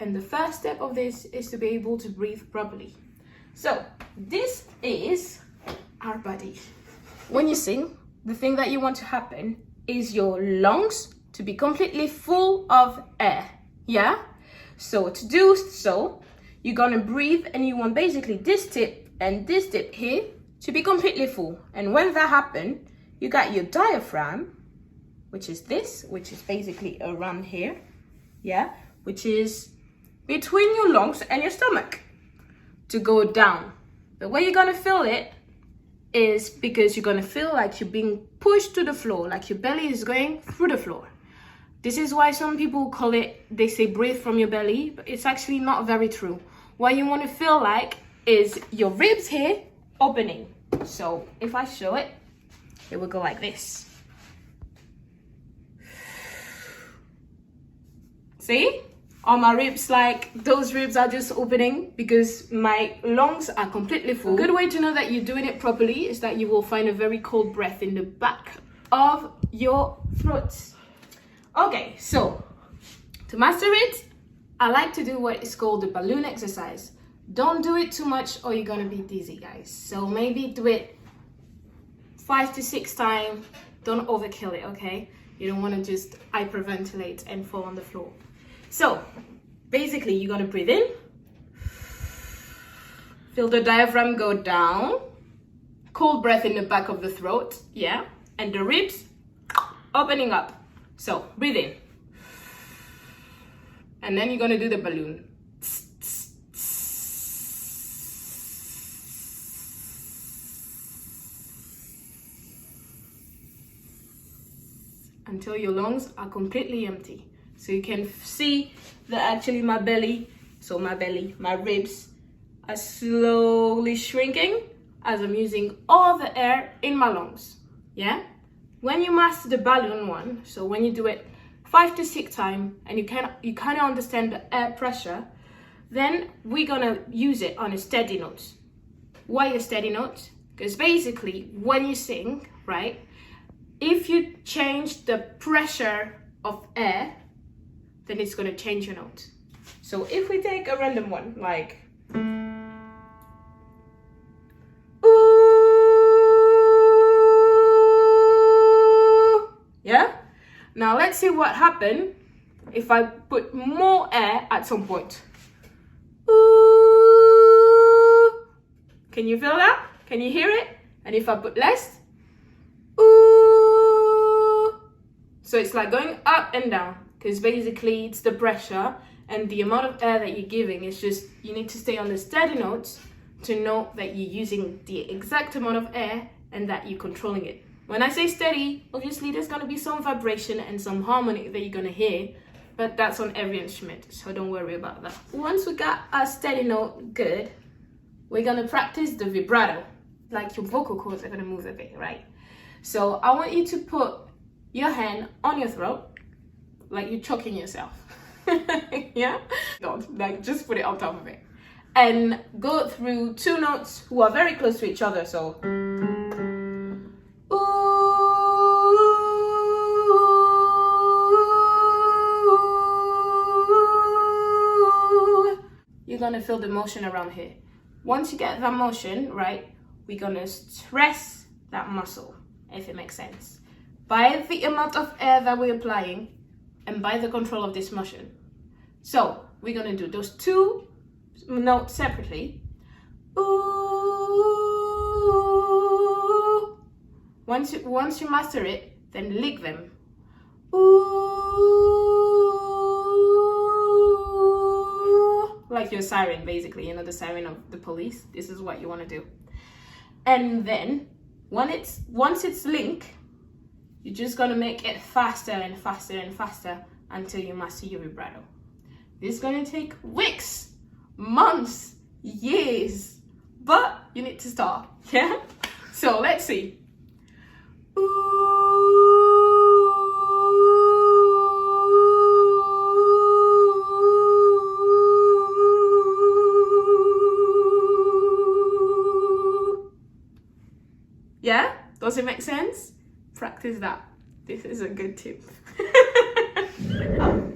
And the first step of this is to be able to breathe properly. So this is our body. When you sing, the thing that you want to happen is your lungs to be completely full of air. Yeah? So to do so, you're gonna breathe and you want basically this tip and this tip here to be completely full. And when that happens, you got your diaphragm, which is this, which is basically around here, yeah, which is between your lungs and your stomach, to go down. The way you're gonna feel it is because you're gonna feel like you're being pushed to the floor, like your belly is going through the floor. This is why some people call it, they say breathe from your belly, but it's actually not very true. What you wanna feel like is your ribs here opening. So if I show it, it will go like this. See? All my ribs, like those ribs are just opening because my lungs are completely full. A good way to know that you're doing it properly is that you will find a very cold breath in the back of your throat. Okay, so to master it, I like to do what is called the balloon exercise. Don't do it too much or you're gonna be dizzy, guys. So maybe do it 5 to 6 times. Don't overkill it, okay? You don't want to just hyperventilate and fall on the floor. So basically you're gonna breathe in, feel the diaphragm go down, cold breath in the back of the throat, yeah, and the ribs opening up. So breathe in, and then you're gonna do the balloon. Until your lungs are completely empty. So you can see that actually my ribs are slowly shrinking as I'm using all the air in my lungs, yeah? When you master the balloon one, so when you do it 5 to 6 times and you kind of understand the air pressure, then we're gonna use it on a steady note. Why a steady note? Because basically when you sing, right, if you change the pressure of air, then it's gonna change your note. So if we take a random one, like ooh, yeah? Now let's see what happens if I put more air at some point. Ooh. Can you feel that? Can you hear it? And if I put less, ooh. So it's like going up and down, because basically it's the pressure and the amount of air that you're giving. It's just, you need to stay on the steady notes to know that you're using the exact amount of air and that you're controlling it. When I say steady, obviously there's gonna be some vibration and some harmony that you're gonna hear, but that's on every instrument, so don't worry about that. Once we got our steady note good, we're gonna practice the vibrato. Like your vocal cords are gonna move a bit, right? So I want you to put your hand on your throat, like you're choking yourself. Yeah? Don't, like just put it on top of it. And go through 2 notes who are very close to each other, so you're gonna feel the motion around here. Once you get that motion, right, we're gonna stress that muscle, if it makes sense, by the amount of air that we're applying and by the control of this motion. So we're gonna do those 2 notes separately. Ooh. Once you master it, then lick them. Ooh. Like your siren, basically, you know, the siren of the police. This is what you want to do. And then once it's linked, you're just gonna make it faster and faster and faster until you master your vibrato. This is gonna take weeks, months, years, but you need to start, yeah? So let's see. Yeah? Does it make sense? Practice that. This is a good tip.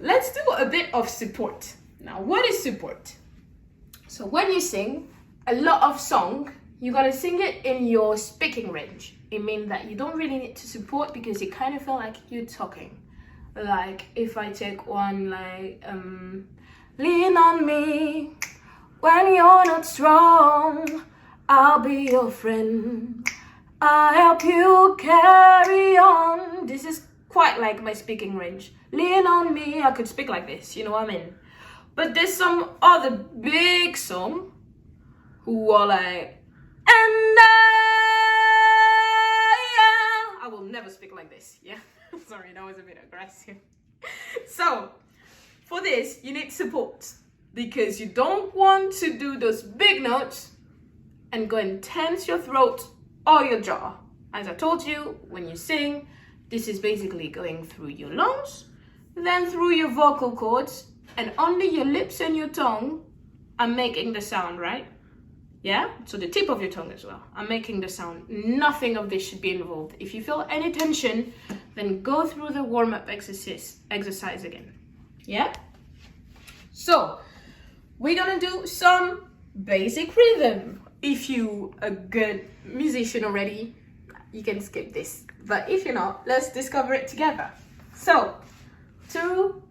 Let's do a bit of support. Now, what is support? So when you sing a lot of song, you're gonna sing it in your speaking range. It means that you don't really need to support because you kind of feel like you're talking. Like if I take one like lean on me when you're not strong, I'll be your friend, I'll help you carry on. This is quite like my speaking range. Lean on me, I could speak like this, you know what I mean? But there's some other big song who are like, and I will never speak like this, yeah? Sorry, that was a bit aggressive. So, for this, you need support because you don't want to do those big notes and go and tense your throat or your jaw. As I told you, when you sing, this is basically going through your lungs, then through your vocal cords, and under your lips and your tongue, I'm making the sound, right? Yeah? So the tip of your tongue as well. I'm making the sound. Nothing of this should be involved. If you feel any tension, then go through the warm-up exercise again. Yeah? So, we're gonna do some basic rhythm. If you a good musician already, you can skip this. But if you're not, let's discover it together. So, to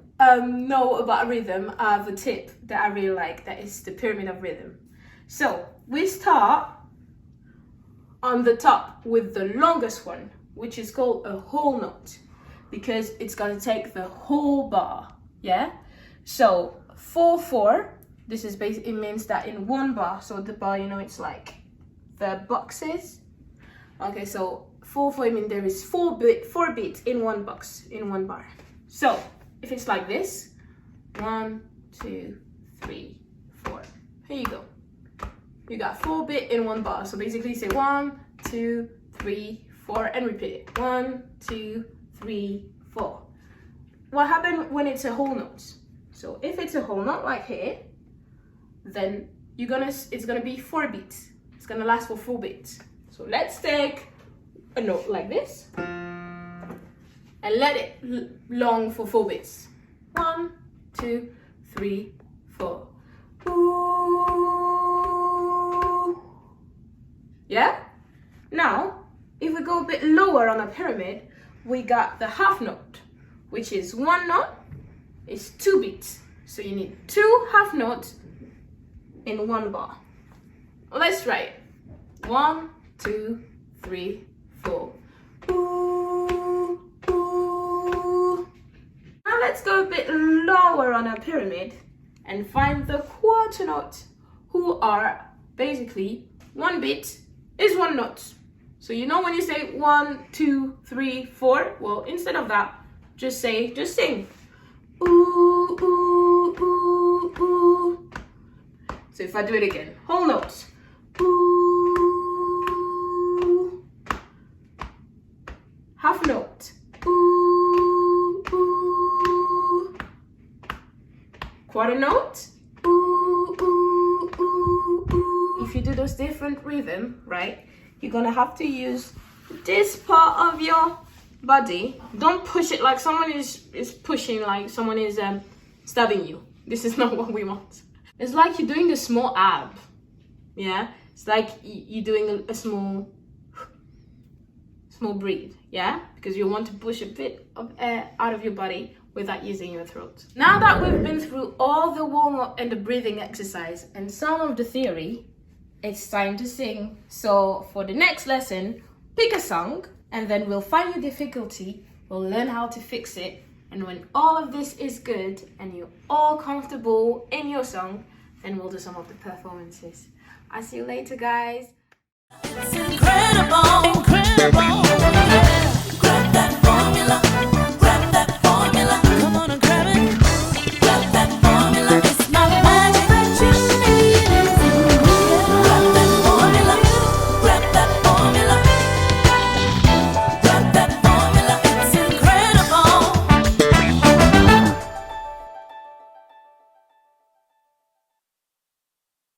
know about rhythm, I have a tip that I really like. That is the pyramid of rhythm. So, we start on the top with the longest one, which is called a whole note, because it's gonna take the whole bar, yeah? So 4/4, this is basically, it means that in one bar, so the bar, you know, it's like the boxes. Okay, so 4/4, I mean there is four beats in one box, in one bar. So if it's like this, 1, 2, 3, 4, here you go. You got 4 beats in one bar. So basically say 1, 2, 3, 4, and repeat it. 1, 2, 3, 4. What happens when it's a whole note? So if it's a whole note like here, then it's gonna be 4 beats. It's gonna last for 4 beats. So let's take a note like this and let it long for 4 beats. 1, 2, 3, 4. Ooh. Yeah? Now, if we go a bit lower on a pyramid, we got the half note, which is one note, is 2 beats. So you need 2 half notes in one bar. Let's try it. 1, 2, 3, 4. Ooh, ooh. Now let's go a bit lower on our pyramid and find the quarter note, who are basically 1 beat is 1 note. So you know when you say 1, 2, 3, 4, well, instead of that, just sing. Ooh, ooh, ooh, ooh. So if I do it again, whole notes. Ooh. Half note. Ooh, ooh. Quarter note. Ooh, ooh, ooh, ooh. If you do those different rhythm, right, you're gonna have to use this part of your body. Don't push it like someone is pushing, like someone is stabbing you. This is not what we want. It's like you're doing a small ab. Yeah, it's like you're doing a small breathe. Yeah, because you want to push a bit of air out of your body without using your throat. Now that we've been through all the warm-up and the breathing exercise and some of the theory, it's time to sing. So for the next lesson, pick a song and then we'll find your difficulty, we'll learn how to fix it, and when all of this is good and you're all comfortable in your song, then we'll do some of the performances. I'll see you later, guys. It's incredible, incredible.